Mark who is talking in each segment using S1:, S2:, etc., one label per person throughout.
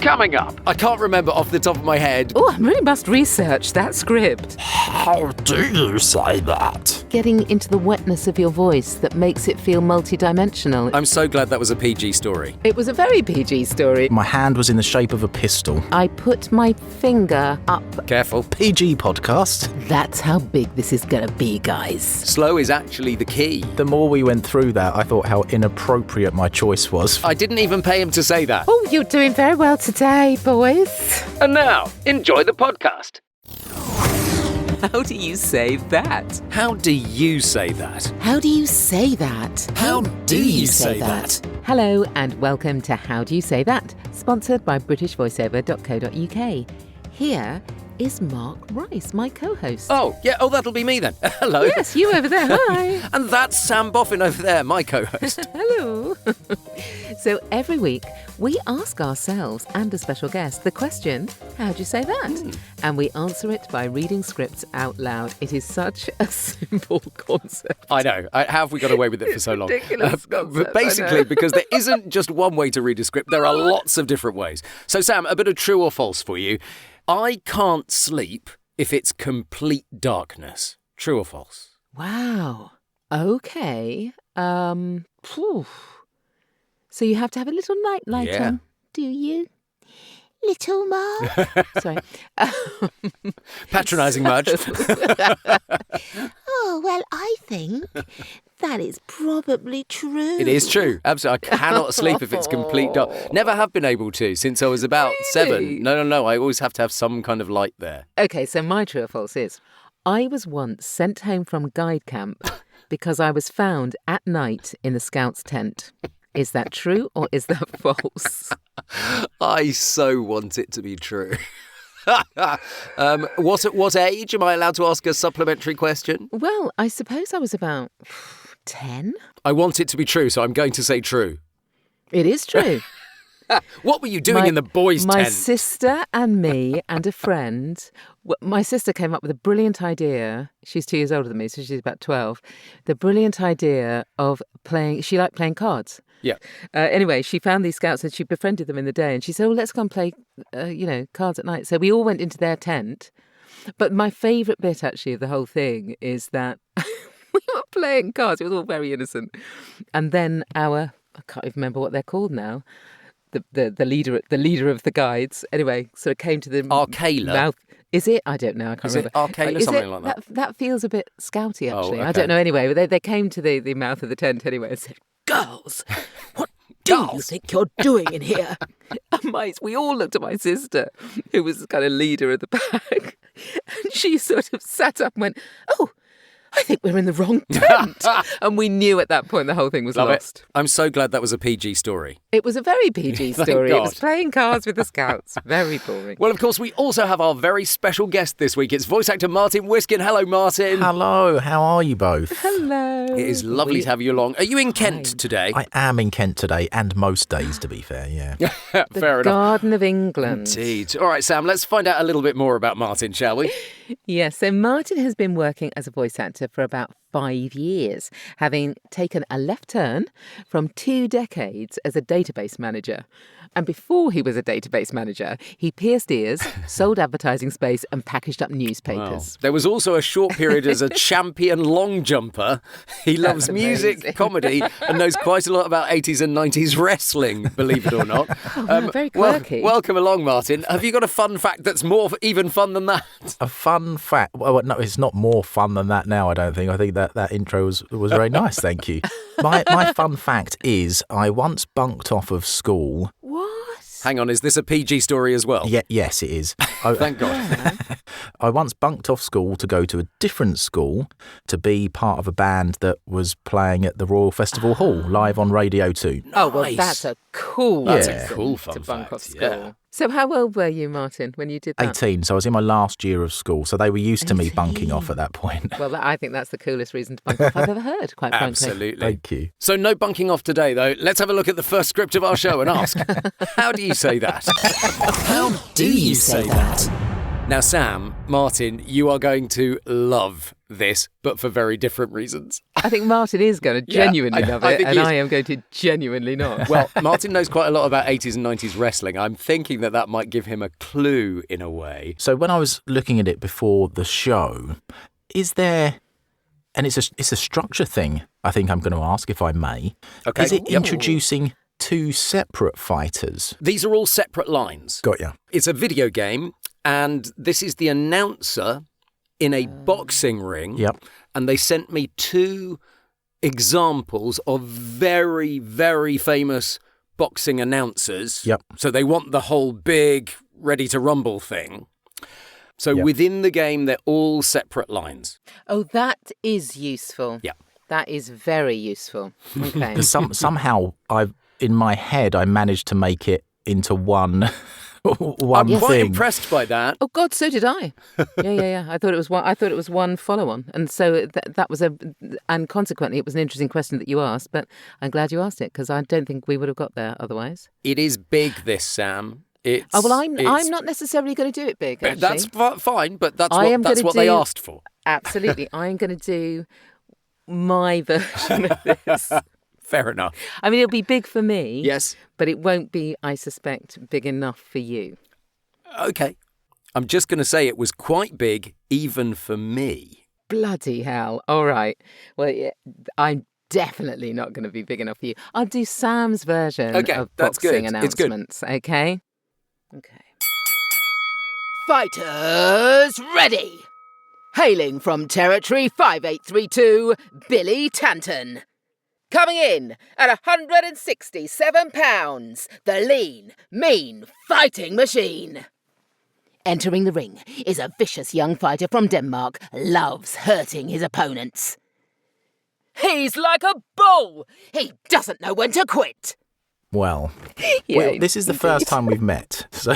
S1: Coming up, I can't remember off the top of my head.
S2: Oh, I really must research that script.
S3: How do you say that?
S2: Getting into the wetness of your voice that makes it feel multidimensional.
S1: I'm so glad that was a PG story.
S2: It was a very PG story.
S3: My hand was in the shape of a pistol.
S2: I put my finger up.
S1: Careful.
S3: PG podcast.
S2: That's how big this is gonna be, guys.
S1: Slow is actually the key.
S3: The more we went through that, I thought how inappropriate my choice was.
S1: I didn't even pay him to say that.
S2: Oh, you're doing very well today, boys.
S1: And now, enjoy the podcast.
S2: How do you say that?
S1: How do you say that?
S2: How do you say that?
S1: How do you say that?
S2: Hello and welcome to How Do You Say That, sponsored by BritishVoiceover.co.uk. Here is Mark Rice, my co-host.
S1: Oh, that'll be me then. Hello.
S2: Yes, you over there, hi.
S1: And that's Sam Boffin over there, my co-host.
S2: Hello. So every week, we ask ourselves and a special guest the question, how do you say that? And we answer it by reading scripts out loud. It is such a simple concept.
S1: I know. How have we got away with it for so long?
S2: Ridiculous concept,
S1: but basically, because there isn't just one way to read a script, there are lots of different ways. So Sam, a bit of true or false for you. I can't sleep if it's complete darkness. True or false?
S2: Wow. Okay. So you have to have a little night light on, do you? Little Mark? Sorry.
S1: Patronising much?
S4: Oh, well, I think that is probably true.
S1: It is true. Absolutely. I cannot sleep if it's complete dark. Never have been able to since I was about 7. No. I always have to have some kind of light there.
S2: Okay, so my true or false is, I was once sent home from guide camp because I was found at night in the Scouts' tent. Is that true or is that false?
S1: I so want it to be true. What age am I allowed to ask a supplementary question?
S2: Well, I suppose I was about 10.
S1: I want it to be true, so I'm going to say true.
S2: It is true.
S1: What were you doing in the boys' tent?
S2: My sister and me and a friend. My sister came up with a brilliant idea. She's 2 years older than me, so she's about 12. The brilliant idea of playing. She liked playing cards.
S1: Yeah.
S2: Anyway, she found these scouts and she befriended them in the day. And she said, "Oh, let's go and play, cards at night." So we all went into their tent. But my favourite bit, actually, of the whole thing is that we were playing cards. It was all very innocent. And then I can't even remember what they're called now. The leader of the guides, anyway, sort of came to the
S1: Arcala.
S2: mouth. Is it? I don't know. I can't remember.
S1: Is it Arcala, something like that?
S2: That feels a bit scouty, actually.
S1: Oh, okay.
S2: I don't know. Anyway, they came to the mouth of the tent anyway and said, "Girls, what do you think you're doing in here?" And we all looked at my sister, who was kind of leader of the pack, and she sort of sat up and went, "Oh, I think we're in the wrong tent." And we knew at that point the whole thing was lost.
S1: I'm so glad that was a PG story.
S2: It was a very PG story. It
S1: God.
S2: was playing cards with the Scouts. Very boring.
S1: Well, of course, we also have our very special guest this week. It's voice actor Martin Whiskin. Hello, Martin.
S3: Hello, how are you both?
S2: Hello.
S1: It is lovely to have you along. Are you in Kent today?
S3: I am in Kent today, and most days, to be fair, yeah.
S1: Fair enough.
S2: Garden of England.
S1: Indeed. All right, Sam, let's find out a little bit more about Martin, shall we?
S2: Yes, so Martin has been working as a voice actor for about 5 years, having taken a left turn from 2 decades as a database manager. And before he was a database manager, he pierced ears, sold advertising space and packaged up newspapers.
S1: Wow. There was also a short period as a champion long jumper. He loves music, comedy, and knows quite a lot about 80s and 90s wrestling, believe it or not.
S2: Wow, very quirky.
S1: Welcome along, Martin. Have you got a fun fact that's more even fun than that?
S3: A fun fact? Well, no, it's not more fun than that now, I don't think. I think that intro was very nice, thank you. My fun fact is I once bunked off of school.
S2: What?
S1: Hang on, is this a PG story as well?
S3: Yes, it is.
S1: Thank God.
S3: I once bunked off school to go to a different school to be part of a band that was playing at the Royal Festival Hall, live on Radio 2.
S2: Oh, well, that's a cool
S1: That's
S2: reason
S1: a cool fun
S2: to bunk
S1: fact,
S2: off school.
S1: yeah.
S2: So how old were you, Martin, when you did that?
S3: 18, so I was in my last year of school, so they were used to me bunking off at that point.
S2: Well, I think that's the coolest reason to bunk off I've ever heard, quite frankly.
S1: Absolutely.
S3: Thank you.
S1: So no bunking off today, though. Let's have a look at the first script of our show and ask, how do you say that?
S4: How do you say that?
S1: Now, Sam, Martin, you are going to love this, but for very different reasons.
S2: I think Martin is going to genuinely love
S1: I
S2: it,
S1: think
S2: and
S1: he is.
S2: I am going to genuinely not.
S1: Well, Martin knows quite a lot about 80s and 90s wrestling. I'm thinking that might give him a clue in a way.
S3: So when I was looking at it before the show, is there, and it's a structure thing, I think I'm going to ask, if I may.
S1: Okay.
S3: Is it
S1: Yep.
S3: introducing two separate fighters?
S1: These are all separate lines.
S3: Got ya.
S1: It's a video game, and this is the announcer in a boxing ring.
S3: Yep.
S1: And they sent me 2 examples of very, very famous boxing announcers.
S3: Yep.
S1: So they want the whole big ready to rumble thing. So
S3: Yep.
S1: within the game, they're all separate lines.
S2: Oh, that is useful.
S1: Yeah.
S2: That is very useful. Okay.
S3: 'Cause somehow in my head I managed to make it into one
S1: I'm quite
S3: thing.
S1: impressed by that.
S2: Oh God, so did I. Yeah. I thought it was one follow-on, and so that was and consequently, it was an interesting question that you asked. But I'm glad you asked it because I don't think we would have got there otherwise.
S1: It is big, this, Sam. It's,
S2: Oh well, I'm not necessarily going to do it big. Actually.
S1: That's fine, but that's
S2: I am
S1: what
S2: gonna
S1: they
S2: do-
S1: asked for.
S2: Absolutely. I'm going to do my version of this.
S1: Fair enough.
S2: I mean, it'll be big for me.
S1: Yes.
S2: But it won't be, I suspect, big enough for you.
S1: Okay. I'm just going to say it was quite big, even for me.
S2: Bloody hell. All right. Well, yeah, I'm definitely not going to be big enough for you. I'll do Sam's version
S1: Okay,
S2: of
S1: that's
S2: boxing
S1: good. It's good.
S2: announcements, okay? Okay. Fighters ready! Hailing from Territory 5832, Billy Tanton. Coming in at 167 pounds, the lean, mean fighting machine. Entering the ring is a vicious young fighter from Denmark, loves hurting his opponents. He's like a bull. He doesn't know when to quit.
S3: Well,
S2: Yeah,
S3: this is the first time we've met. So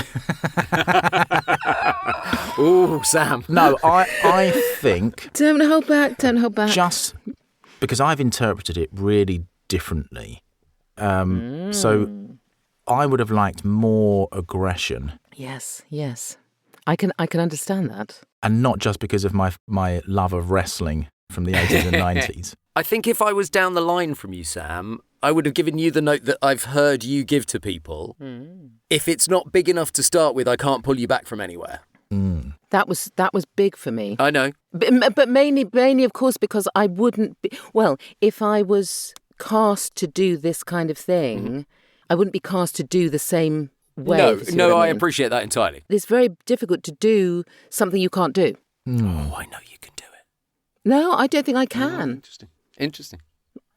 S1: Ooh, Sam.
S3: no, I think
S2: Don't hold back, don't hold back.
S3: just because I've interpreted it really differently. So I would have liked more aggression,
S2: Yes. I can understand that.
S3: and not just because of my love of wrestling from the 80s and 90s.
S1: I think if I was down the line from you, Sam, I would have given you the note that I've heard you give to people. If it's not big enough to start with, I can't pull you back from anywhere.
S2: That was big for me.
S1: I know.
S2: But mainly, of course, because I wouldn't be... Well, if I was cast to do this kind of thing, I wouldn't be cast to do the same way. if you see what
S1: I
S2: mean.
S1: appreciate that entirely.
S2: It's very difficult to do something you can't do.
S1: Oh, I know you can do it.
S2: No, I don't think I can.
S1: Interesting.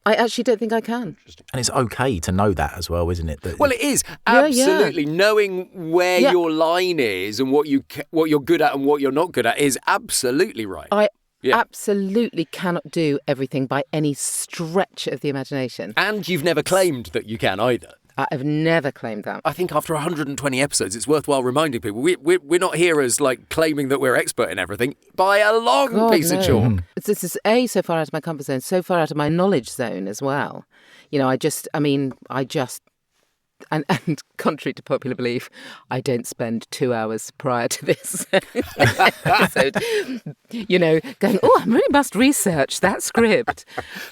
S2: I actually don't think I can.
S3: And it's okay to know that as well, isn't it? That
S1: Well, it is
S2: Yeah.
S1: absolutely knowing where
S2: Yeah.
S1: your line is and what you're good at and what you're not good at is absolutely right.
S2: I
S1: Yeah.
S2: absolutely cannot do everything by any stretch of the imagination.
S1: And you've never claimed that you can either.
S2: I've never claimed that.
S1: I think after 120 episodes, it's worthwhile reminding people we're not here as like claiming that we're expert in everything by a long
S2: God,
S1: piece of
S2: no.
S1: chalk.
S2: This is so far out of my comfort zone, so far out of my knowledge zone as well. You know, and contrary to popular belief, I don't spend 2 hours prior to this episode, going, I really must research that script.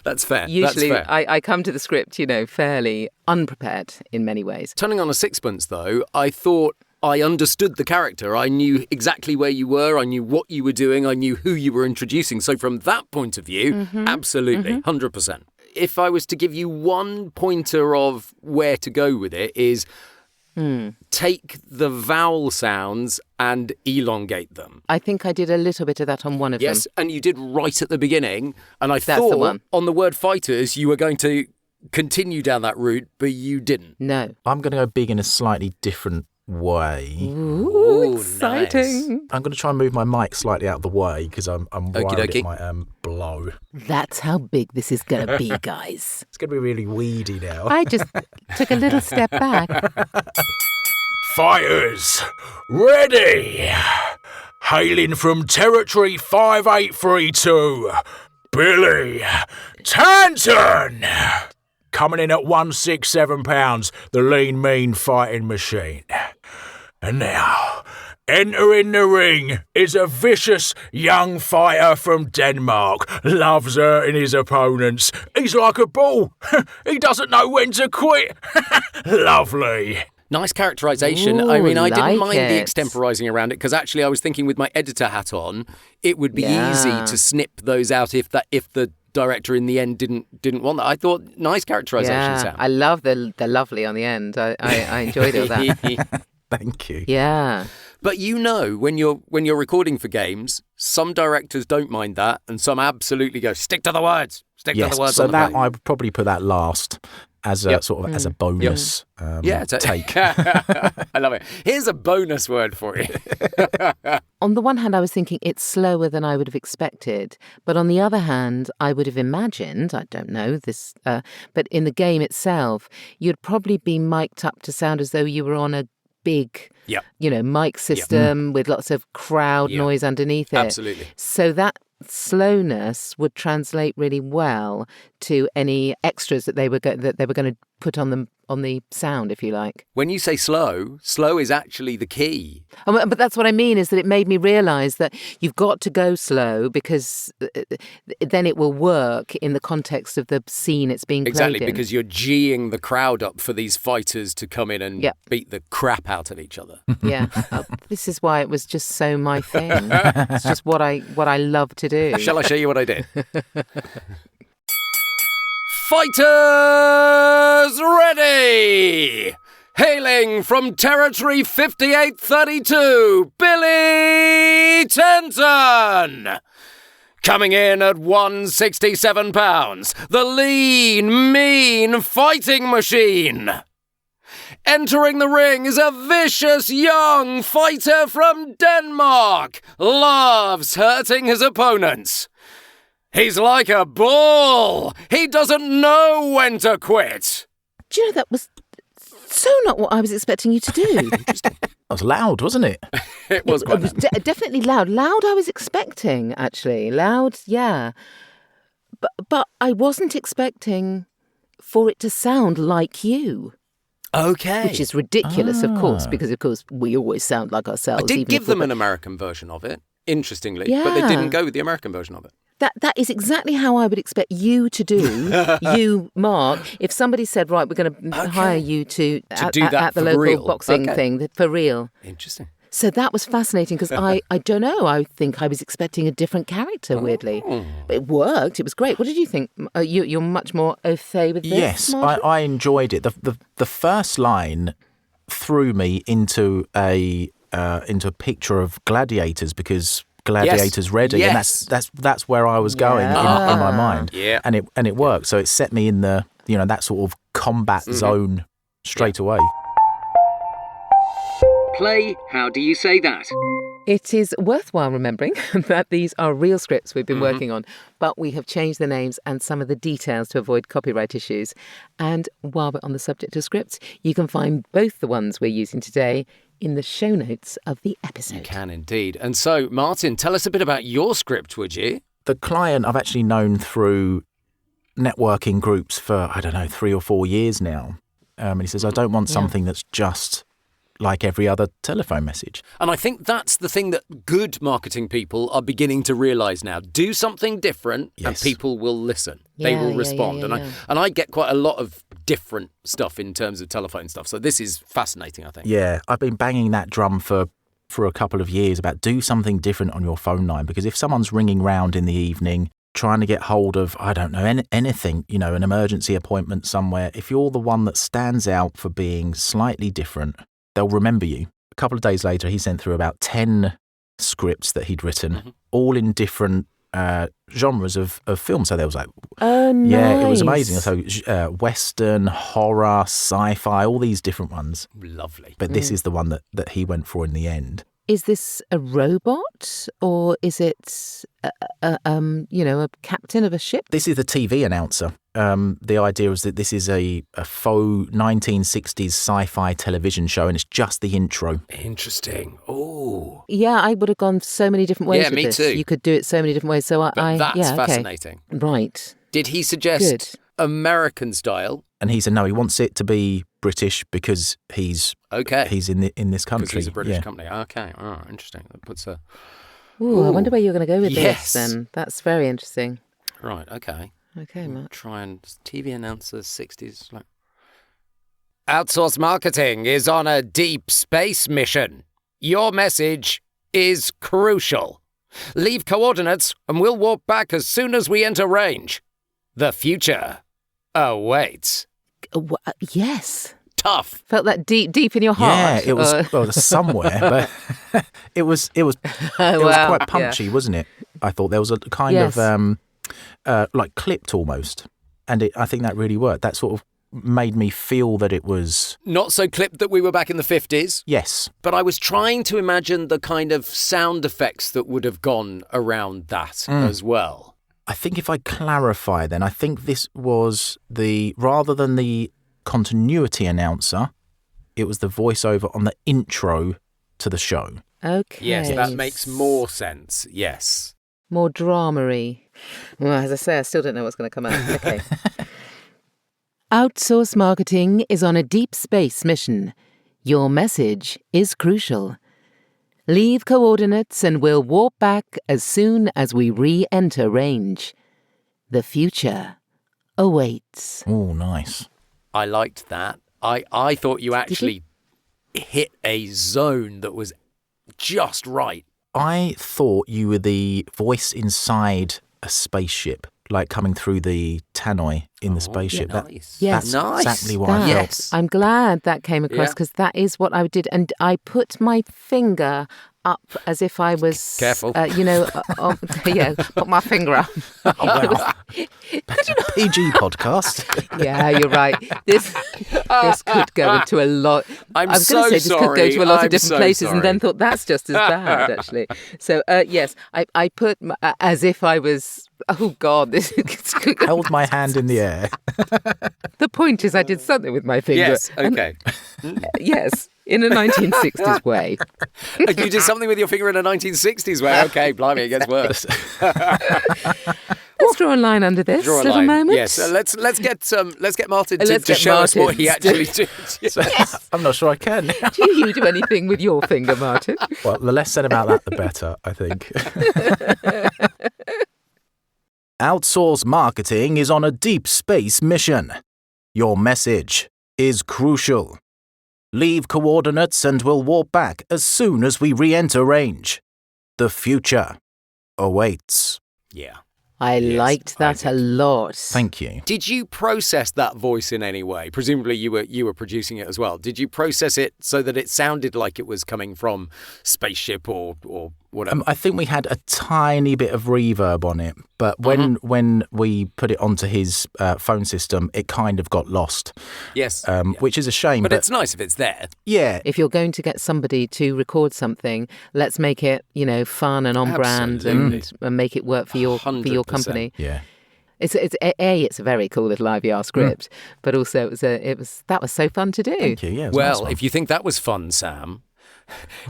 S1: That's fair.
S2: Usually
S1: That's fair.
S2: I come to the script, fairly unprepared in many ways.
S1: Turning on a sixpence, though, I thought I understood the character. I knew exactly where you were. I knew what you were doing. I knew who you were introducing. So from that point of view, absolutely, 100%. If I was to give you one pointer of where to go with it is take the vowel sounds and elongate them.
S2: I think I did a little bit of that on one of them.
S1: Yes, and you did right at the beginning. And I
S2: That's the
S1: thought
S2: one.
S1: on the word fighters, you were going to continue down that route, but you didn't.
S2: No.
S3: I'm going to go big in a slightly different way.
S2: Ooh, exciting.
S3: I'm going to try and move my mic slightly out of the way because I'm worried
S1: Okie
S3: it might blow.
S2: That's how big this is going to be, guys.
S3: It's going to be really weedy now.
S2: I just took a little step back.
S5: Fighters, ready! Hailing from Territory 5832, Billy Tanton! Coming in at 167 pounds, the lean, mean fighting machine. And now, Entering the ring is a vicious young fighter from Denmark. Loves hurting his opponents. He's like a bull. He doesn't know when to quit. Lovely.
S1: Nice characterisation.
S2: Ooh,
S1: I mean, I didn't
S2: like
S1: mind the
S2: it.
S1: extemporising around it because actually I was thinking with my editor hat on, it would be easy to snip those out if the director in the end didn't want that. I thought nice characterisation, Sam.
S2: I love the lovely on the end. I enjoyed all that.
S3: Thank you.
S2: Yeah.
S1: But when you're recording for games, some directors don't mind that, and some absolutely go stick to the words. Stick to the words.
S3: So
S1: on the
S3: that
S1: page.
S3: I would probably put that last as a sort of as a bonus take.
S1: I love it. Here's a bonus word for you.
S2: On the one hand, I was thinking it's slower than I would have expected. But on the other hand, I would have imagined, I don't know this, but in the game itself, you'd probably be mic'd up to sound as though you were on a big, mic system with lots of crowd noise underneath it.
S1: Absolutely.
S2: So that slowness would translate really well to any extras that they were going to put on the sound, if you like.
S1: When you say slow is actually the key.
S2: But that's what I mean, is that it made me realise that you've got to go slow because then it will work in the context of the scene it's being played
S1: Exactly,
S2: in.
S1: because you're geeing the crowd up for these fighters to come in and beat the crap out of each other.
S2: Yeah, this is why it was just so my thing. It's just what I love to do.
S1: Shall I show you what I did? Fighters ready! Hailing from Territory 5832, Billy Tanton! Coming in at 167 pounds, the lean, mean fighting machine! Entering the ring is a vicious young fighter from Denmark, loves hurting his opponents. He's like a bull. He doesn't know when to quit.
S2: Do you know, that was so not what I was expecting you to do.
S3: That was loud, wasn't it?
S1: It was quite loud.
S2: Definitely loud. Loud I was expecting, actually. Loud, yeah. But I wasn't expecting for it to sound like you.
S1: Okay.
S2: Which is ridiculous, of course, because, of course, we always sound like ourselves.
S1: I did
S2: even
S1: give
S2: if we're
S1: them an American version of it, interestingly, but they
S2: Yeah.
S1: didn't go with the American version of it.
S2: That is exactly how I would expect you to do, you, Mark, if somebody said, right, we're going to hire you to
S1: do that
S2: at the
S1: for
S2: local
S1: real.
S2: boxing
S1: Okay.
S2: thing, for real.
S1: Interesting.
S2: So that was fascinating because I don't know, I think I was expecting a different character, weirdly. But it worked, it was great. What did you think? You're much more au fait with this,
S3: Yes,
S2: Martin?
S3: I enjoyed it. The first line threw me into a picture of gladiators because Gladiators ready,
S1: Yes.
S3: and that's where I was going in my mind.
S1: Yeah.
S3: and it worked. So it set me in the that sort of combat zone straight away.
S1: Play, how do you say that?
S2: It is worthwhile remembering that these are real scripts we've been working on, but we have changed the names and some of the details to avoid copyright issues. And while we're on the subject of scripts, you can find both the ones we're using today in the show notes of the episode.
S1: You can indeed. And so, Martin, tell us a bit about your script, would you?
S3: The client I've actually known through networking groups for, 3 or 4 years now. And he says, I don't want something that's just like every other telephone message.
S1: And I think that's the thing that good marketing people are beginning to realise now. Do something different and people will listen. They will respond. And I get quite a lot of different stuff in terms of telephone stuff. So this is fascinating, I think.
S3: Yeah, I've been banging that drum for a couple of years about do something different on your phone line, because if someone's ringing round in the evening trying to get hold of, anything, an emergency appointment somewhere, if you're the one that stands out for being slightly different, they'll remember you. A couple of days later, he sent through about 10 scripts that he'd written, all in different genres of film. So there was
S2: nice.
S3: Yeah, it was amazing. So Western, horror, sci-fi, all these different ones.
S1: Lovely.
S3: But this is the one that he went for in the end.
S2: Is this a robot or is it, a captain of a ship?
S3: This is the TV announcer. The idea is that this is a faux 1960s sci-fi television show, and it's just the intro.
S1: Interesting. Oh.
S2: Yeah, I would have gone so many different ways
S1: Yeah,
S2: with
S1: me
S2: this.
S1: too.
S2: You could do it so many different ways. So
S1: But that's
S2: okay.
S1: fascinating.
S2: Right.
S1: Did he suggest
S2: Good.
S1: American style
S3: And he said no, he wants it to be British because he's
S1: Okay.
S3: in this country.
S1: Because he's a British
S3: Yeah.
S1: company. Okay. Oh, interesting. That puts a...
S2: Ooh, I wonder where you're going to go with
S1: Yes.
S2: this then. That's very interesting.
S1: Right, okay.
S2: Okay, Matt.
S1: Try and... TV announcers, 60s... Like... Outsource Marketing is on a deep space mission. Your message is crucial. Leave coordinates and we'll warp back as soon as we enter range. The future awaits.
S2: Yes.
S1: Tough.
S2: Felt that deep in your
S3: Yeah,
S2: heart.
S3: it was well somewhere, but it was quite punchy, wasn't it? I thought there was a kind
S2: Yes.
S3: of like clipped almost, and I think that really worked. That sort of made me feel that it was
S1: Not so clipped that we were back in the 50s,
S3: yes.
S1: but I was trying to imagine the kind of sound effects that would have gone around that as well.
S3: I think if I clarify, then I think this was rather than the continuity announcer, it was the voiceover on the intro to the show.
S2: Okay.
S1: Yes, that makes more sense. Yes.
S2: More dramery. Well, as I say, I still don't know what's going to come out. Okay. Outsource Marketing is on a deep space mission. Your message is crucial. Leave coordinates and we'll warp back as soon as we re-enter range. The future awaits.
S3: Oh, nice.
S1: I liked that. I thought you actually hit a zone that was just right.
S3: I thought you were the voice inside a spaceship, like coming through the tannoy in the spaceship.
S1: Yeah, nice.
S2: Yes.
S3: That's
S1: Nice.
S3: exactly what I felt.
S1: Yes.
S2: I'm glad that came across
S1: Yeah.
S2: because that is what I did. And I put my finger up as if I was...
S1: Careful.
S2: Yeah, put my finger up.
S3: Oh, wow. PG podcast.
S2: Yeah, you're right. This could go into a lot.
S1: I'm
S2: I was
S1: so
S2: going to say this could go
S1: sorry.
S2: to a lot
S1: I'm
S2: of different
S1: so
S2: places, and then
S1: sorry.
S2: thought that's just as bad, actually. So yes, I put as if I was. Oh God, this.
S3: Held my hand in the air.
S2: The point is, I did something with my finger.
S1: Yes,
S2: and-
S1: okay.
S2: yes, in a 1960s way.
S1: You did something with your finger in a 1960s way. Okay, blimey, it gets worse.
S2: Let's draw a line under this
S1: Draw a
S2: little
S1: line.
S2: moment.
S1: Yes, let's get Martin to,
S2: Let's
S1: to
S2: get
S1: show us what he
S2: Martin
S1: actually
S2: to-
S1: did.
S3: I'm not sure I can.
S2: Do you do anything with your finger, Martin?
S3: Well, the less said about that, the better, I think. Outsource Marketing is on a deep space mission. Your message is crucial. Leave coordinates and we'll warp back as soon as we re-enter range. The future awaits.
S1: Yeah.
S2: I
S1: Yes,
S2: liked
S1: I
S2: that a
S1: did.
S2: lot.
S3: Thank you.
S1: Did you process that voice in any way? Presumably you were producing it as well. Did you process it so that it sounded like it was coming from spaceship or whatever?
S3: I think we had a tiny bit of reverb on it, but when we put it onto his phone system, it kind of got lost.
S1: Yes.
S3: Which is a shame.
S1: But it's nice if it's there.
S3: yeah,
S2: If you're going to get somebody to record something, let's make it, fun and on brand and make it work for your
S1: 100%.
S2: company.
S3: yeah.
S2: It's a very cool little IVR script, but also that was so fun to do.
S3: Thank you. Yeah. It was a nice
S1: Well,
S3: one.
S1: if you think that was fun, Sam,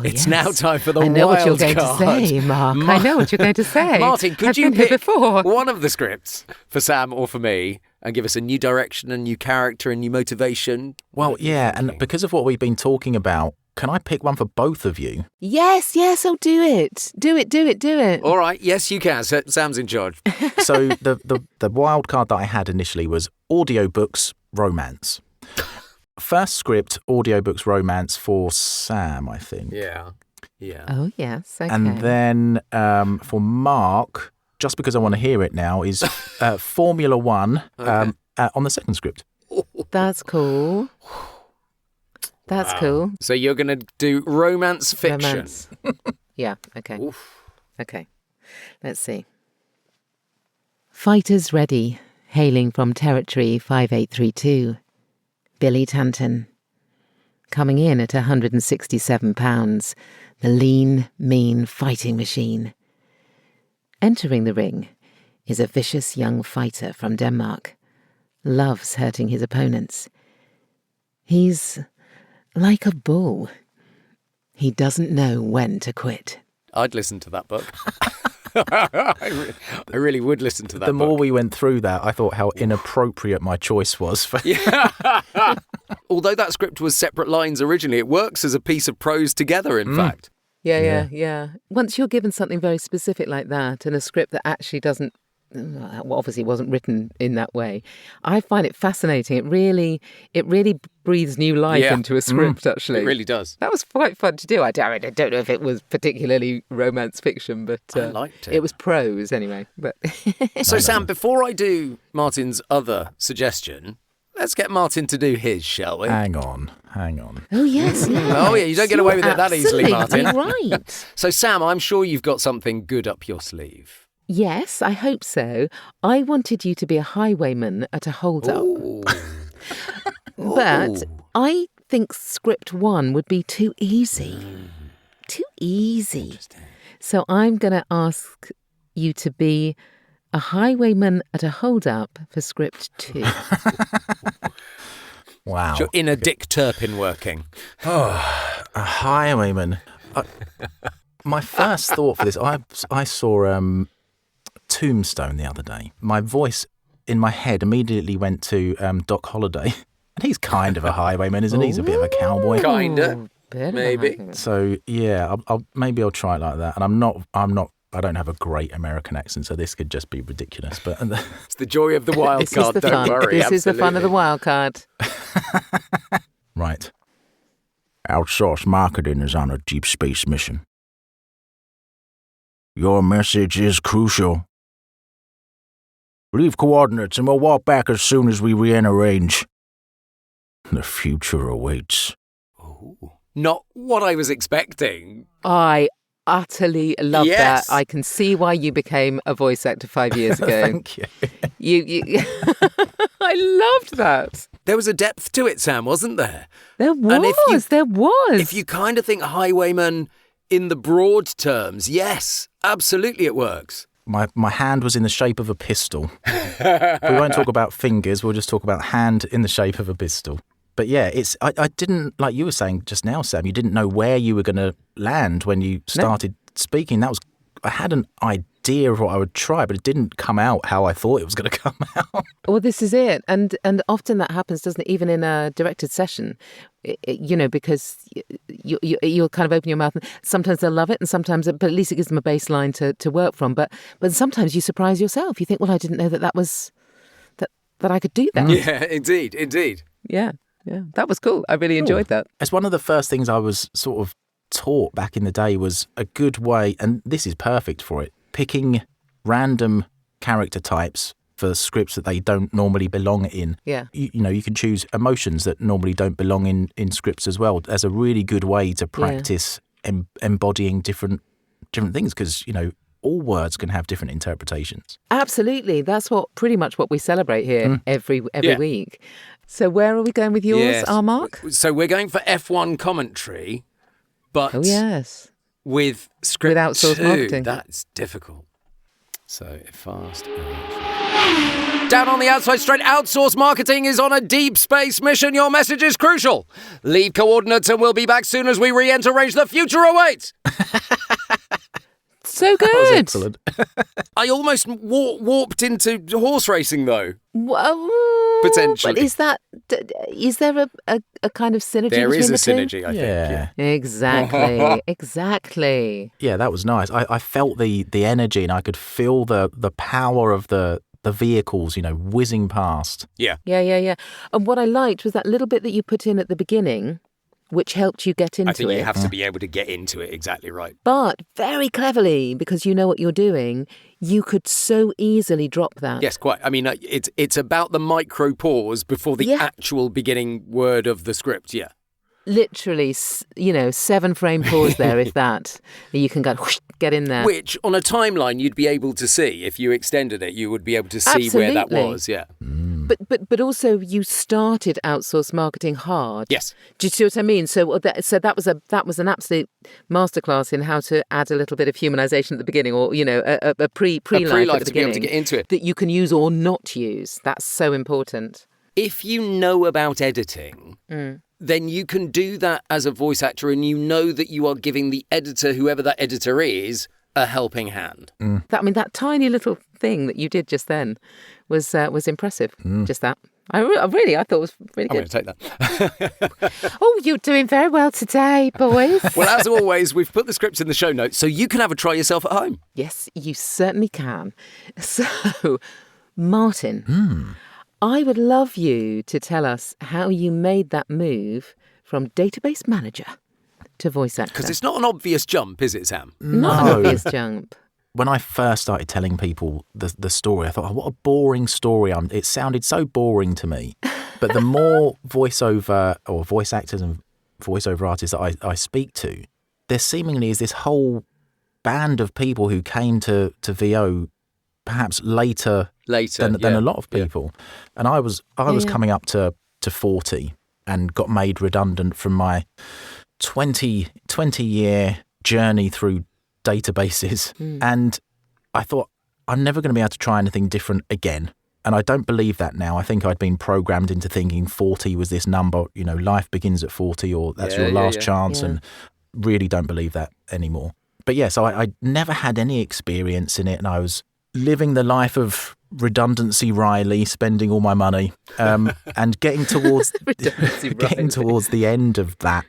S1: it's
S2: yes.
S1: now time for the
S2: I know
S1: wild
S2: what you're going
S1: card.
S2: to say, Mark. I know what you're going to say.
S1: Martin, could
S2: I've
S1: you
S2: been here
S1: pick
S2: before?
S1: one of the scripts for Sam or for me and give us a new direction, a new character, a new motivation?
S3: Well, yeah, and because of what we've been talking about, can I pick one for both of you?
S2: Yes, I'll do it. Do it.
S1: All right, yes, you can. Sam's in charge.
S3: So the wild card that I had initially was audiobooks romance. First script, audiobooks romance for Sam, I think.
S1: Yeah.
S2: Oh, yes. Okay.
S3: And then for Mark, just because I want to hear it now, is Formula One on the second script.
S2: That's cool. That's cool.
S1: So you're going to do romance fiction.
S2: Romance. Yeah, okay.
S1: Oof.
S2: Okay. Let's see. Fighters ready, hailing from territory 5832. Billy Tanton. Coming in at £167, the lean, mean fighting machine. Entering the ring is a vicious young fighter from Denmark. Loves hurting his opponents. He's like a bull. He doesn't know when to quit.
S1: I'd listen to that book. I really would listen to that.
S3: The more
S1: book.
S3: we went through that, I thought how inappropriate my choice was. For
S1: Although that script was separate lines originally, it works as a piece of prose together, in fact.
S2: Yeah. Once you're given something very specific like that and a script that actually doesn't, well, obviously wasn't written in that way, I find it fascinating. It really breathes new life into a script, actually.
S1: It really does.
S2: That was quite fun to do. I don't know if it was particularly romance fiction, but
S1: I liked it.
S2: It was prose anyway. But
S1: So, Sam, before I do Martin's other suggestion, let's get Martin to do his, shall we?
S3: hang on.
S4: Oh, yes,
S1: Oh, yeah, you don't get away with it that easily, Martin.
S4: Absolutely right.
S1: So, Sam, I'm sure you've got something good up your sleeve.
S2: yes, I hope so. I wanted you to be a highwayman at a hold-up.
S1: Ooh.
S2: But I think script 1 would be too easy. Too easy. So I'm going to ask you to be a highwayman at a hold-up for script 2.
S3: Wow.
S1: Your inner Dick Turpin working.
S3: A highwayman. My first thought for this, I saw Tombstone the other day. My voice in my head immediately went to Doc Holliday. And he's kind of a highwayman, isn't he? He's a bit of a cowboy.
S1: Kinda.
S2: Bit of a
S1: Maybe.
S2: highwayman.
S3: So yeah, maybe I'll try it like that. And I don't have a great American accent, so this could just be ridiculous. But
S1: It's the joy of the wild
S2: This is
S1: card,
S2: the
S1: don't
S2: fun.
S1: worry.
S2: This is the fun of the
S1: absolutely.
S2: wild card.
S3: right. Outsource Marketing is on a deep space mission. Your message is crucial. Leave coordinates and we'll walk back as soon as we re-enter range. The future awaits.
S1: Ooh. Not what I was expecting.
S2: I utterly love
S1: Yes.
S2: that. I can see why you became a voice actor 5 years ago.
S3: Thank you.
S2: You I loved that.
S1: There was a depth to it, Sam, wasn't there?
S2: There
S1: And if you-
S2: was. There was.
S1: If you kind of think highwayman in the broad terms, yes, absolutely it works.
S3: My hand was in the shape of a pistol. We won't talk about fingers, we'll just talk about hand in the shape of a pistol. But yeah, I didn't, like you were saying just now, Sam, you didn't know where you were going to land when you started speaking. I had an idea of what I would try, but it didn't come out how I thought it was going to come out.
S2: Well, this is it. And often that happens, doesn't it? Even in a directed session, because you'll kind of open your mouth and sometimes they'll love it and sometimes, but at least it gives them a baseline to work from. But sometimes you surprise yourself. You think, well, I didn't know that was, that I could do that.
S1: Yeah, indeed.
S2: Yeah. That was cool. I really enjoyed that.
S3: It's one of the first things I was sort of taught back in the day was a good way, and this is perfect for it, picking random character types for scripts that they don't normally belong in.
S2: Yeah.
S3: You can choose emotions that normally don't belong in scripts as well as a really good way to practice embodying different things because, all words can have different interpretations.
S2: Absolutely. That's pretty much what we celebrate here every
S1: Yeah.
S2: week. So where are we going with yours,
S1: Yes.
S2: our Mark?
S1: So we're going for F1 commentary, but
S2: Oh, yes.
S1: with script
S2: With outsource
S1: 2,
S2: marketing.
S1: that's difficult. So fast. Down on the outside straight, Outsource Marketing is on a deep space mission. Your message is crucial. Leave coordinates and we'll be back soon as we re-enter range. The future awaits.
S2: So
S3: That was
S2: good.
S3: excellent.
S1: I almost warped into horse racing, though.
S2: Well,
S1: Potentially.
S2: But is there a kind of synergy
S1: There
S2: between
S1: is a
S2: the two?
S1: synergy, I think. Yeah.
S2: Exactly.
S3: Yeah, that was nice. I felt the energy and I could feel the power of the vehicles, whizzing past.
S1: Yeah.
S2: Yeah. And what I liked was that little bit that you put in at the beginning, which helped you get into
S1: I think
S2: it.
S1: you have to be able to get into it. Exactly right.
S2: But very cleverly, because you know what you're doing, you could so easily drop that.
S1: Yes, quite. I mean, it's about the micro pause before the
S2: Yeah.
S1: actual beginning word of the script. Yeah.
S2: Literally, 7-frame pause there, if that. You can go, whoosh, get in there.
S1: Which, on a timeline, you'd be able to see. If you extended it, you would be able to see where that
S2: Absolutely.
S1: was. Yeah.
S2: But also you started Outsource Marketing hard.
S1: Yes.
S2: Do you see what I mean? So that was an absolute masterclass in how to add a little bit of humanization at the beginning, or a pre-life at the
S1: to be able to
S2: beginning
S1: get into it.
S2: that you can use or not use. That's so important.
S1: If you know about editing, then you can do that as a voice actor and you know that you are giving the editor, whoever that editor is, a helping hand.
S2: That tiny little thing that you did just then was impressive. Just that. I thought it was really
S1: I'm going
S2: good.
S1: to take that.
S2: Oh, you're doing very well today, boys.
S1: Well, as always, we've put the scripts in the show notes so you can have a try yourself at home.
S2: Yes, you certainly can. So, Martin, I would love you to tell us how you made that move from database manager to voice actor.
S1: Because it's not an obvious jump, is it, Sam?
S2: Not an obvious jump.
S3: When I first started telling people the story, I thought, what a boring story. It sounded so boring to me. But the more voiceover or voice actors and voiceover artists that I speak to, there seemingly is this whole band of people who came to VO perhaps later than a lot of people. And I was coming up to 40 and got made redundant from my 20-year journey through databases. And I thought, I'm never going to be able to try anything different again. And I don't believe that now. I think I'd been programmed into thinking 40 was this number, life begins at 40 or that's your last chance.
S2: Yeah.
S3: And really don't believe that anymore. But yeah, so I never had any experience in it. And I was living the life of redundancy Riley, spending all my money and getting towards the end of that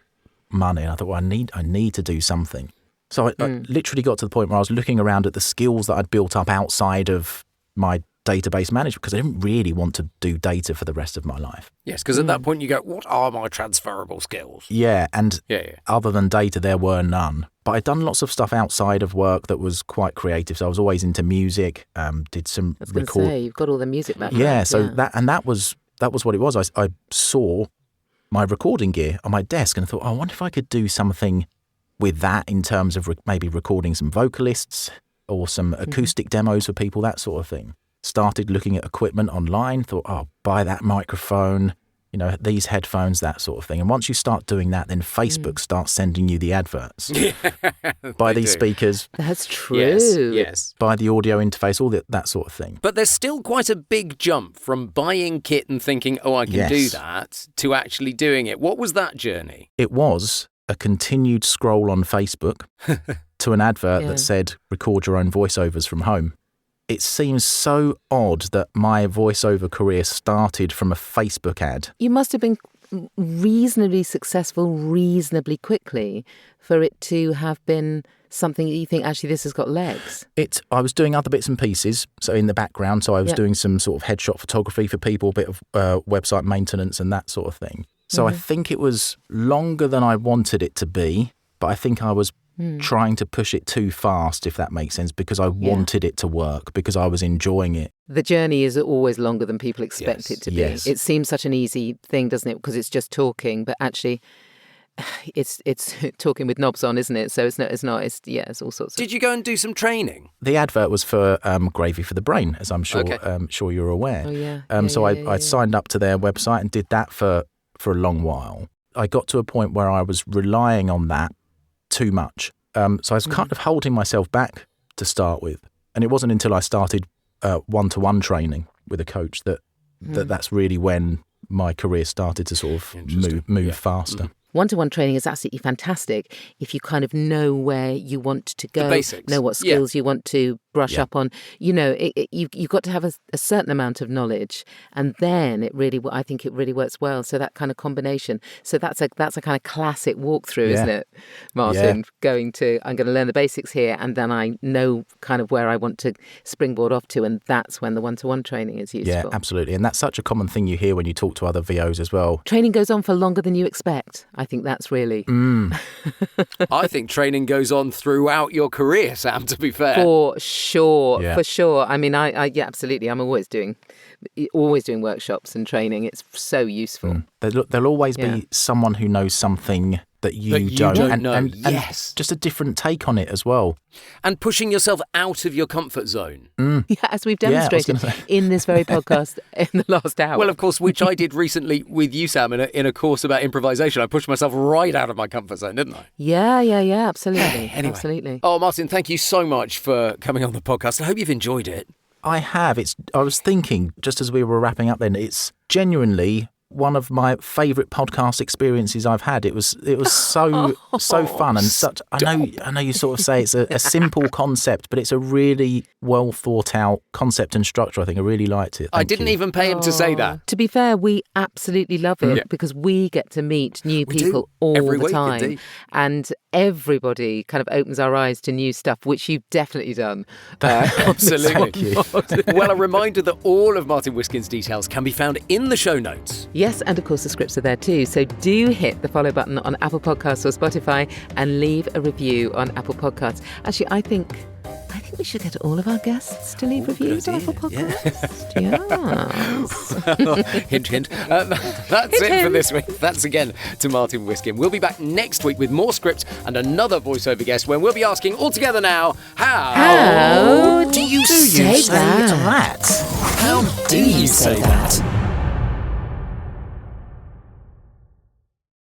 S3: money. And I thought, well, I need to do something. So I literally got to the point where I was looking around at the skills that I'd built up outside of my database management because I didn't really want to do data for the rest of my life.
S1: Yes, because at that point you go, what are my transferable skills?
S3: Yeah, and
S1: Yeah.
S3: other than data, there were none. But I'd done lots of stuff outside of work that was quite creative. So I was always into music, did some
S2: I was going to say, you've got all the music background.
S3: Yeah, so that was what it was. I saw my recording gear on my desk and I thought, I wonder if I could do something with that in terms of maybe recording some vocalists or some acoustic demos for people, that sort of thing. Started looking at equipment online, thought, buy that microphone, these headphones, that sort of thing. And once you start doing that, then Facebook starts sending you the adverts. Buy these speakers.
S2: That's true.
S1: Yes.
S3: Buy the audio interface, all that sort of thing.
S1: But there's still quite a big jump from buying kit and thinking, I can do that, to actually doing it. What was that journey?
S3: It was a continued scroll on Facebook to an advert that said, record your own voiceovers from home. It seems so odd that my voiceover career started from a Facebook ad.
S2: You must have been reasonably successful reasonably quickly for it to have been something that you think, actually, this has got legs.
S3: I was doing other bits and pieces, so in the background. So I was doing some sort of headshot photography for people, a bit of website maintenance and that sort of thing. So I think it was longer than I wanted it to be, but I think I was trying to push it too fast, if that makes sense, because I wanted it to work, because I was enjoying it.
S2: The journey is always longer than people expect it to be.
S3: Yes.
S2: It seems such an easy thing, doesn't it? Because it's just talking, but actually it's talking with knobs on, isn't it? So it's all sorts of...
S1: Did you go and do some training?
S3: The advert was for Gravy for the Brain, as I'm sure sure you're aware.
S2: Oh, yeah.
S3: I signed up to their website and did that for a long while. I got to a point where I was relying on that too much. So I was kind of holding myself back to start with. And it wasn't until I started one-to-one training with a coach that's really when my career started to sort of move faster.
S2: One-to-one training is absolutely fantastic if you kind of know where you want to go,
S1: The basics.
S2: know what skills you want to brush up on. You've got to have a certain amount of knowledge, and then I think it really works well. So that kind of combination. So that's a kind of classic walkthrough, isn't it, Martin?
S3: Yeah.
S2: I'm going to learn the basics here, and then I know kind of where I want to springboard off to, and that's when the one-to-one training is useful.
S3: Yeah, absolutely. And that's such a common thing you hear when you talk to other VOs as well.
S2: Training goes on for longer than you expect. I think that's really...
S1: I think training goes on throughout your career, Sam, to be fair.
S2: For sure. I mean, absolutely. I'm always doing workshops and training. It's so useful.
S3: There'll always be someone who knows something that you don't
S1: know.
S3: And
S1: Yes.
S3: just a different take on it as well.
S1: And pushing yourself out of your comfort zone.
S2: Yeah, as we've demonstrated in this very podcast in the last hour.
S1: Well, of course, which I did recently with you, Sam, in a course about improvisation. I pushed myself right out of my comfort zone, didn't I?
S2: Yeah, absolutely.
S1: Anyway.
S2: Absolutely.
S1: Oh, Martin, thank you so much for coming on the podcast. I hope you've enjoyed it.
S3: I have. I was thinking, just as we were wrapping up then, it's genuinely one of my favourite podcast experiences I've had. It was so fun and such. I know you sort of say it's a simple concept, but it's a really well thought out concept and structure. I think I really liked it.
S1: I didn't even pay him to say that.
S2: To be fair, we absolutely love it because we get to meet new people all
S1: Every
S2: the
S1: week,
S2: time.
S1: indeed.
S2: And everybody kind of opens our eyes to new stuff, which you've definitely done.
S1: Absolutely. Well, a reminder that all of Martin Whiskin's details can be found in the show notes.
S2: Yes, and of course the scripts are there too. So do hit the follow button on Apple Podcasts or Spotify and leave a review on Apple Podcasts. Actually, I think we should get all of our guests to leave reviews on Apple Podcasts. Yes.
S1: Hint, hint. That's it for this week. Thanks again to Martin Whiskin. We'll be back next week with more scripts and another voiceover guest when we'll be asking all together now,
S2: How do you say that?
S3: How do you say that?